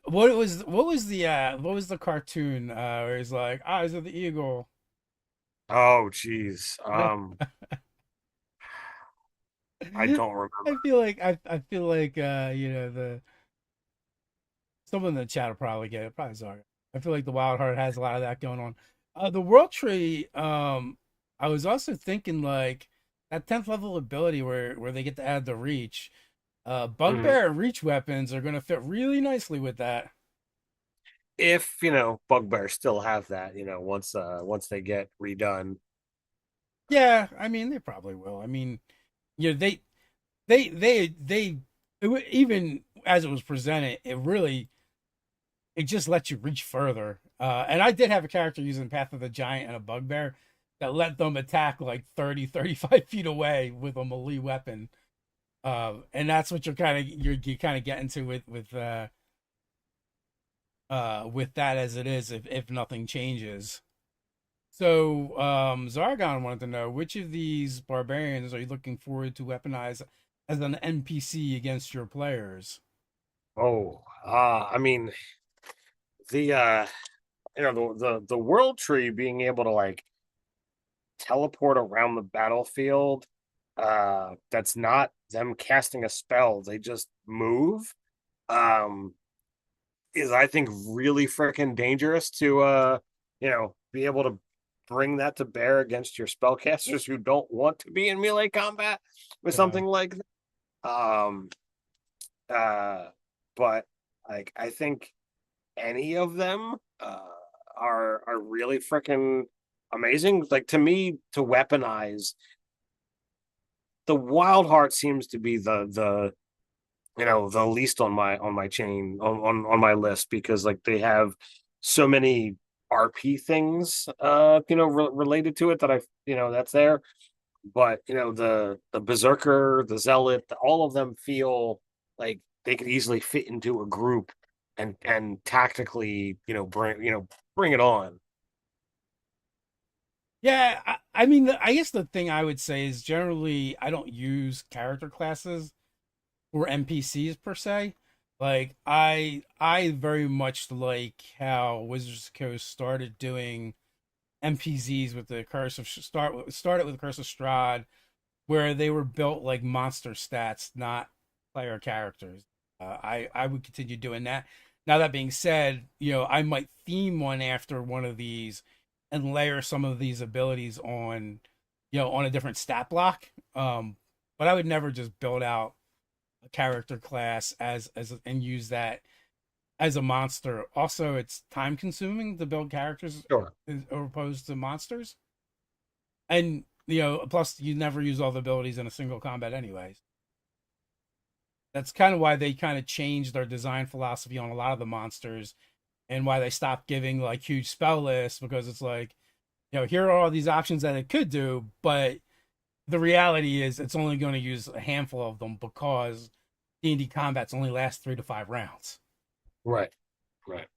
What was the cartoon, where he's like, Eyes of the Eagle? that. Oh geez, I don't I remember. feel like I feel like the someone in the chat will probably get it. Probably sorry. I feel like the Wild Heart has a lot of that going on. The World Tree. I was also thinking, like, that 10th level ability where they get to add the reach. Mhm. Bugbear and reach weapons are going to fit really nicely with that. If Bugbear still have that, once they get redone. Yeah, I mean, they probably will. I mean, they even as it was presented, it just lets you reach further. And I did have a character using Path of the Giant and a Bugbear that let them attack like 30, 35 feet away with a melee weapon. And that's what you kind of get into with that, as it is, if nothing changes. So, Zargon wanted to know which of these barbarians are you looking forward to weaponize as an NPC against your players? Oh, I mean the the world tree being able to like teleport around the battlefield, that's not them casting a spell, they just move. Um, is I think really freaking dangerous to be able to bring that to bear against your spellcasters who don't want to be in melee combat with Yeah. something like that. Uh but like I think any of them are really freaking amazing. Like to me, to weaponize the wild heart seems to be the least on my chain on my list, because like they have so many RP things related to it that that's there. But the Berserker, the Zealot, all of them feel like they could easily fit into a group and tactically bring it on. Yeah, I mean, I guess the thing I would say is generally I don't use character classes or NPCs per se. Like I very much like how Wizards of the Coast started doing NPCs with the Curse of started with Curse of Strahd, where they were built like monster stats, not player characters. I would continue doing that. Now that being said, I might theme one after one of these and layer some of these abilities on, on a different stat block. But I would never just build out a character class and use that as a monster. Also, it's time consuming to build characters Sure. as opposed to monsters, and plus you never use all the abilities in a single combat anyways. That's kind of why they kind of changed their design philosophy on a lot of the monsters, and why they stopped giving like huge spell lists, because it's like, here are all these options that it could do, but the reality is it's only going to use a handful of them, because D&D combats only last 3 to 5 rounds, Right. Right.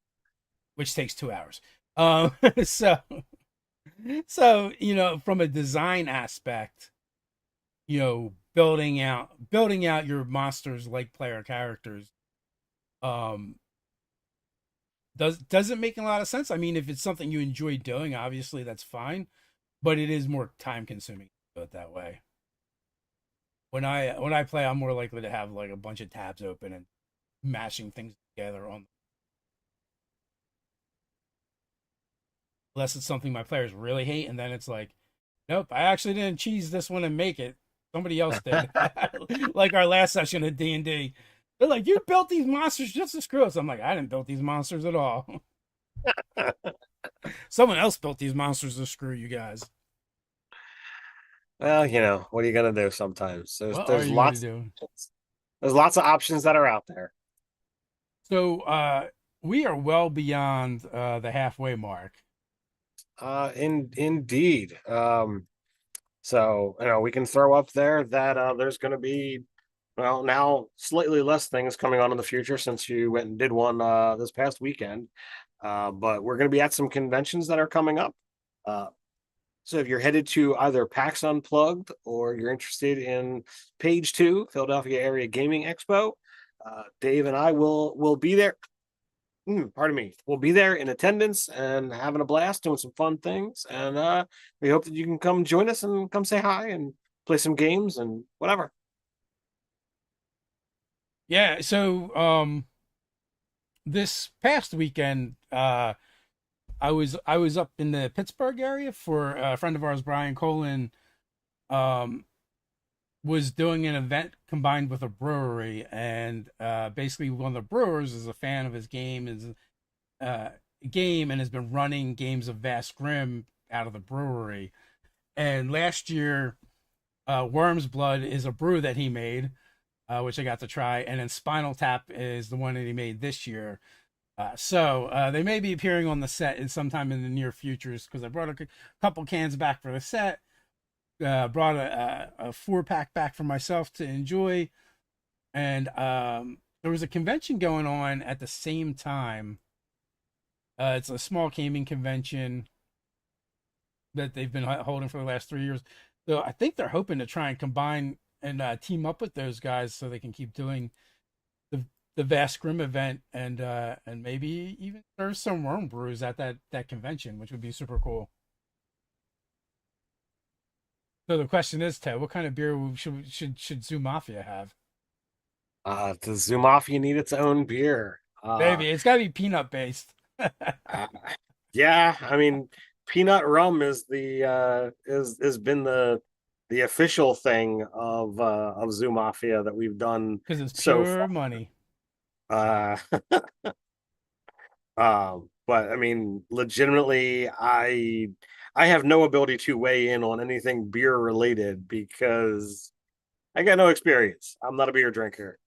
which takes 2 hours. Um, so from a design aspect, building out your monsters like player characters, um, doesn't make a lot of sense. I mean, if it's something you enjoy doing, obviously that's fine, but it is more time consuming to do it that way. When I play, I'm more likely to have like a bunch of tabs open and mashing things together on, unless it's something my players really hate, and then it's like, nope, I actually didn't cheese this one and make it. Somebody else did. Like our last session of D&D. They're like, you built these monsters just to screw us. I'm like, I didn't build these monsters at all. Someone else built these monsters to screw you guys. Well, what are you gonna do sometimes? There's What are there's you going to lots do? there's lots of options that are out there. So we are well beyond the halfway mark. Indeed. So we can throw up there that there's gonna be, well, now slightly less things coming on in the future, since you went and did one this past weekend. But we're gonna be at some conventions that are coming up. Uh So if you're headed to either PAX Unplugged, or you're interested in Page Two, Philadelphia Area Gaming Expo, Dave and I will be there. Pardon me. We'll be there in attendance and having a blast, doing some fun things, and we hope that you can come join us and come say hi and play some games and whatever. Yeah, so this past weekend, I was up in the Pittsburgh area for a friend of ours, Brian Colin, um, was doing an event combined with a brewery, and basically one of the brewers is a fan of his uh, game and has been running games of Vast Grim out of the brewery. And last year, Worm's Blood is a brew that he made, which I got to try, and then Spinal Tap is the one that he made this year. So they may be appearing on the set in sometime in the near futures, because I brought a couple cans back for the set. Brought a 4-pack back for myself to enjoy, and there was a convention going on at the same time. It's a small gaming convention. that they've been holding for the last 3 years. So I think they're hoping to try and combine and team up with those guys so they can keep doing the Vast Grim event and maybe even serve some worm brews at that convention, which would be super cool. So the question is, Ted, what kind of beer should Zoo Mafia have? Does Zoo Mafia need its own beer? Maybe it's got to be peanut based. Uh, yeah, I mean, peanut rum is the is has been the official thing of Zoo Mafia that we've done Because it's so far. pure money. Uh, but I mean, legitimately, I have no ability to weigh in on anything beer related because I got no experience. I'm not a beer drinker,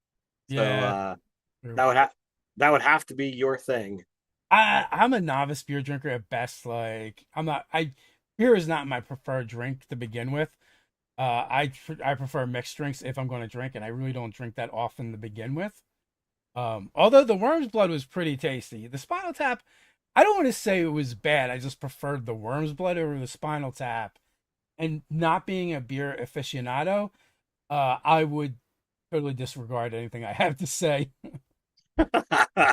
so Yeah. that would have that would have to be your thing. I'm a novice beer drinker at best. Like I'm not. I beer is not my preferred drink to begin with. I prefer mixed drinks if I'm going to drink, and I really don't drink that often to begin with. Although the worm's blood was pretty tasty. The spinal tap, I don't want to say it was bad. I just preferred the worm's blood over the spinal tap. And not being a beer aficionado, I would totally disregard anything I have to say. uh,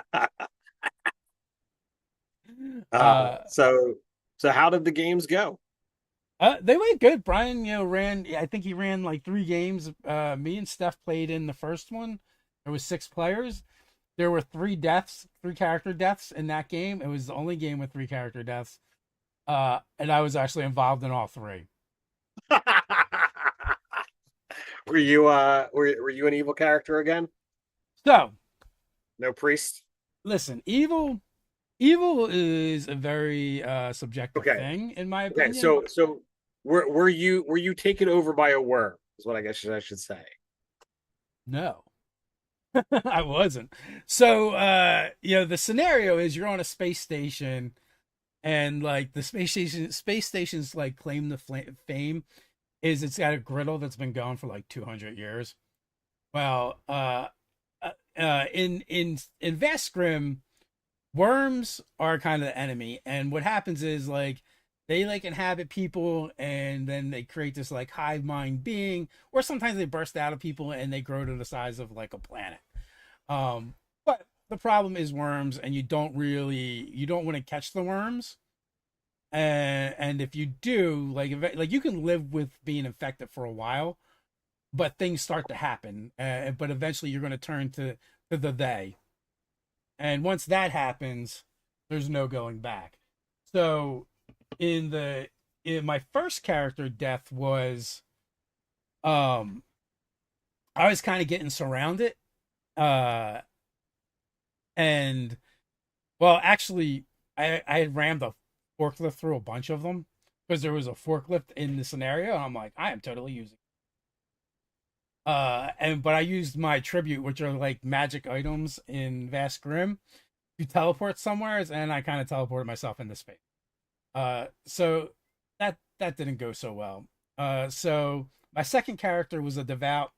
Uh, so so how did the games go? they went good. Brian, ran. I think he ran like 3 games. Me and Steph played in the first one. There was 6 players. There were 3 deaths, 3 character deaths in that game. It was the only game with 3 character deaths. And I was actually involved in all 3. Were you an evil character again? So No priest? listen, evil is a very subjective Okay. thing, in my Okay, opinion. so were you taken over by a worm? Is what I guess I should say. No. I wasn't. So, the scenario is you're on a space station, and like the space station's like claim to fame is it's got a griddle that's been going for like 200 years. Well, in Vestgrim, worms are kind of the enemy, and what happens is like they like inhabit people, and then they create this like hive mind being, or sometimes they burst out of people and they grow to the size of like a planet. But the problem is worms, and you don't want to catch the worms. And if you do, like you can live with being infected for a while, but things start to happen. But eventually, you're going to turn to the they, and once that happens, there's no going back. So, in the in my first character death was, um, I was kind of getting surrounded, uh, and well, actually, I had rammed a forklift through a bunch of them because there was a forklift in the scenario, and I'm like, I am totally using. And but I used my tribute, which are like magic items in Vast Grim, to teleport somewhere, and I kind of teleported myself into space. So that didn't go so well. So my second character was a devout.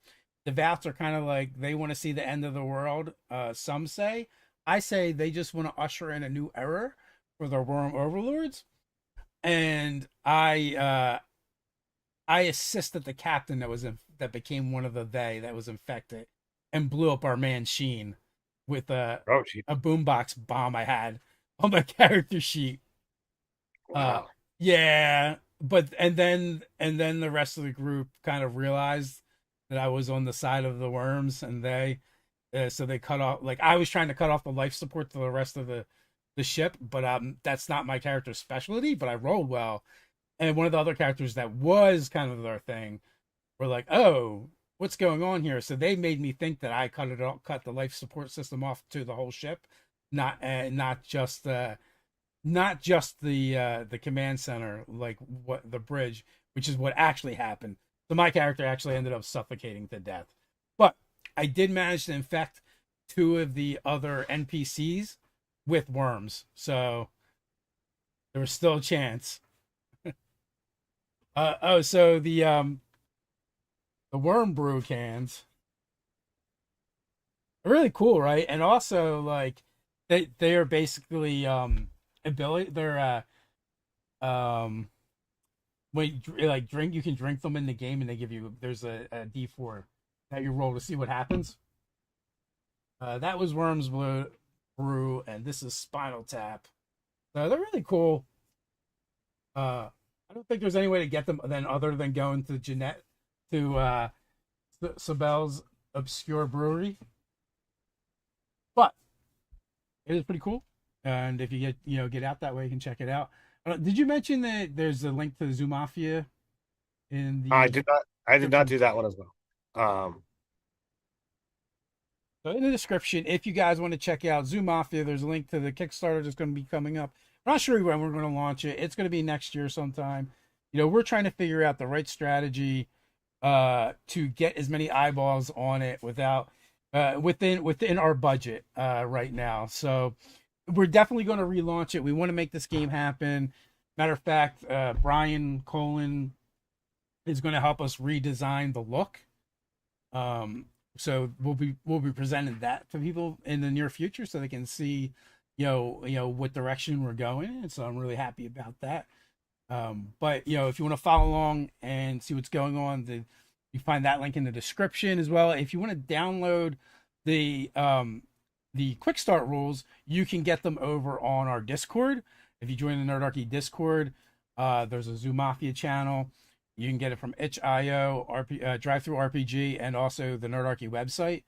Devouts are kind of like they want to see the end of the world. Some say, I say they just want to usher in a new era for their worm overlords. And I assisted the captain that became one of the they that was infected and blew up our man Sheen with Oh, gee. a boombox bomb I had on my character sheet. Uh, Wow. yeah, but and then the rest of the group kind of realized that I was on the side of the worms, and so they cut off. Like I was trying to cut off the life support to the rest of the ship, but that's not my character's specialty. But I rolled well, and one of the other characters that was kind of their thing were like, "Oh, what's going on here?" So they made me think that I cut the life support system off to the whole ship, not just the command center, like what the bridge, which is what actually happened. So my character actually ended up suffocating to death, but I did manage to infect 2 of the other NPCs with worms, so there was still a chance. So the worm brew cans are really cool, right? And also like they are basically ability they're wait, like drink. You can drink them in the game, and they give you there's a D4 that you roll to see what happens. That was Worms Brew, and this is Spinal Tap. So they're really cool. I don't think there's any way to get them then other than going to Jeanette to Sabelle's obscure brewery, but it is pretty cool. And if you get out that way, you can check it out. Did you mention that there's a link to the Zoo Mafia in I the did not. I did not description? do that one as well. So in the description, if you guys want to check out Zoo Mafia, there's a link to the Kickstarter that's going to be coming up. I'm not sure when we're going to launch it. It's going to be next year sometime. We're trying to figure out the right strategy to get as many eyeballs on it without within our budget right now. So we're definitely going to relaunch it. We want to make this game happen. Matter of fact, Brian Colin is going to help us redesign the look. Um, so we'll be presenting that to people in the near future so they can see, what direction we're going in. So I'm really happy about that. But if you want to follow along and see what's going on, you find that link in the description as well. If you want to download the quick start rules, you can get them over on our Discord. If you join the Nerdarchy Discord, there's a Zoo Mafia channel. You can get it from itch.io, Drive Through RPG, and also the Nerdarchy website,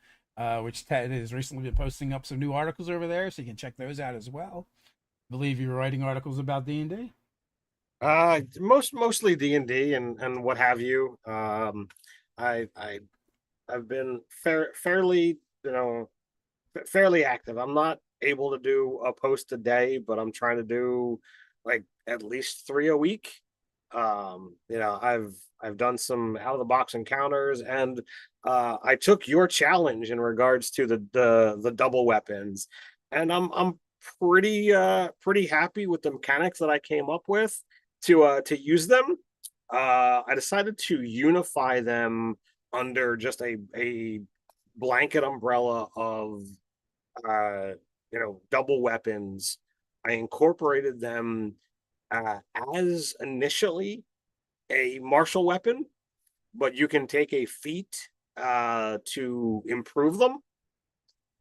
which Ted has recently been posting up some new articles over there, so you can check those out as well. I believe you're writing articles about D&D. Mostly D&D and what have you. I I've been fairly, fairly active. I'm not able to do a post a day, but I'm trying to do like at least 3 a week. I've done some out of the box encounters, and I took your challenge in regards to the double weapons, and I'm pretty happy with the mechanics that I came up with to use them. I decided to unify them under just a blanket umbrella of uh, double weapons. I incorporated them as initially a martial weapon, but you can take a feat to improve them.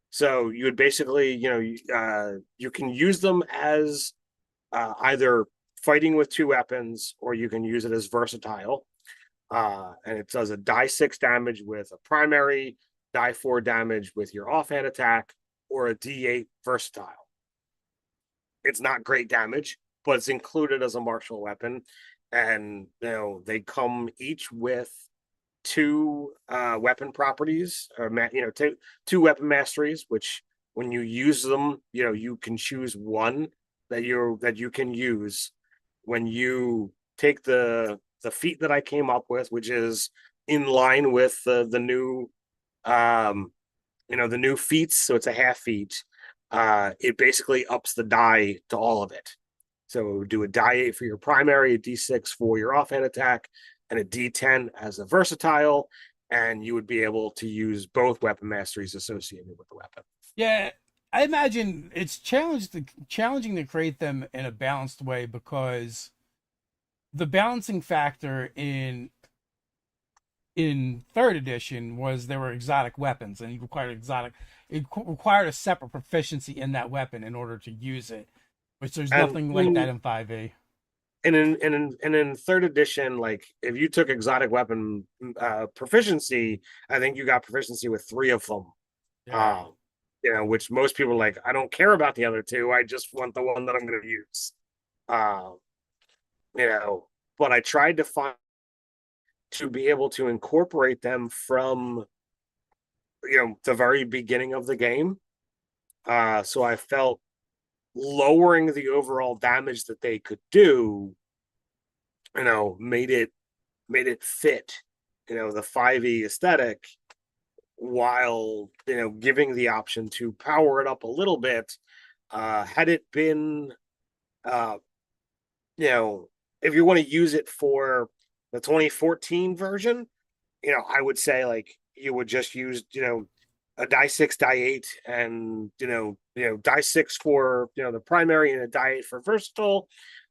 So you would basically, you can use them as either fighting with two weapons, or you can use it as versatile. And it does a die 6 damage with a primary, die 4 damage with your offhand attack, or a D8 versatile. It's not great damage, but it's included as a martial weapon. And they come each with two weapon properties, or two weapon masteries, which when you use them, you can choose one that you can use when you take the feat that I came up with, which is in line with the new the new feats. So it's a half feat. It basically ups the die to all of it. So do a die 8 for your primary, a D6 for your offhand attack, and a D10 as a versatile, and you would be able to use both weapon masteries associated with the weapon. Yeah, I imagine it's challenging to create them in a balanced way because the balancing factor in third edition was there were exotic weapons and it required a separate proficiency in that weapon in order to use it, which there's And nothing like that in 5e. in third edition, like if you took exotic weapon proficiency, I think you got proficiency with 3 of them. Yeah. Uh, which most people are like, I don't care about the other 2. I just want the one that I'm going to use. Uh, but I tried to find to be able to incorporate them from the very beginning of the game. So I felt lowering the overall damage that they could do, made it fit, the 5e aesthetic, while giving the option to power it up a little bit. Had it been if you want to use it for the 2014 version, I would say like you would just use a die 6, die 8, and die 6 for the primary and a die 8 for versatile,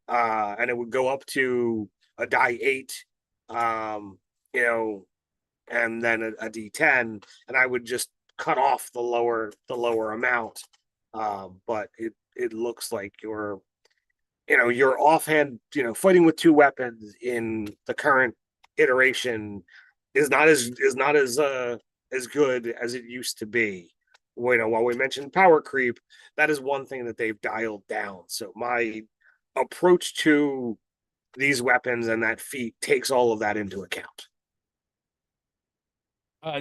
and it would go up to a die 8, um, you know, and then a D10, and I would just cut off the lower amount. But it looks like your offhand, fighting with two weapons in the current iteration is not as good as it used to be. While we mentioned power creep, that is one thing that they've dialed down. So my approach to these weapons and that feat takes all of that into account.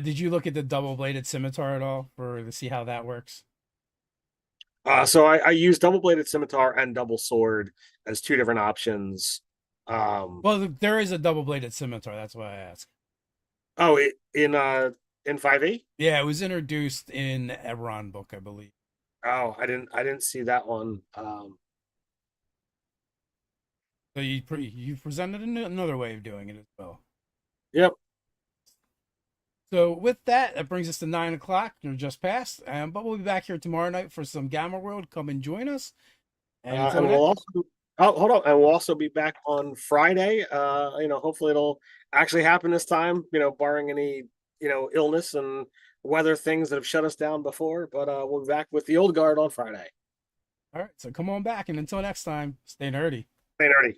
Did you look at the double bladed scimitar at all for to see how that works? So I use double bladed scimitar and double sword as two different options. Um, Well, there is a double bladed scimitar. That's why I asked. oh, in 5e. Yeah, it was introduced in a book, I believe. Oh, I didn't see that one. So you presented another way of doing it as well. Yep. So with that, that brings us to 9 o'clock. You're just past, but we'll be back here tomorrow night for some Gamma World. Come and join us. And until And then, we'll also hold on, and we'll also be back on Friday. Hopefully it'll actually happen this time. Barring any illness and weather things that have shut us down before. But we'll be back with the old guard on Friday. all right. So come on back, and until next time, stay nerdy. Stay nerdy.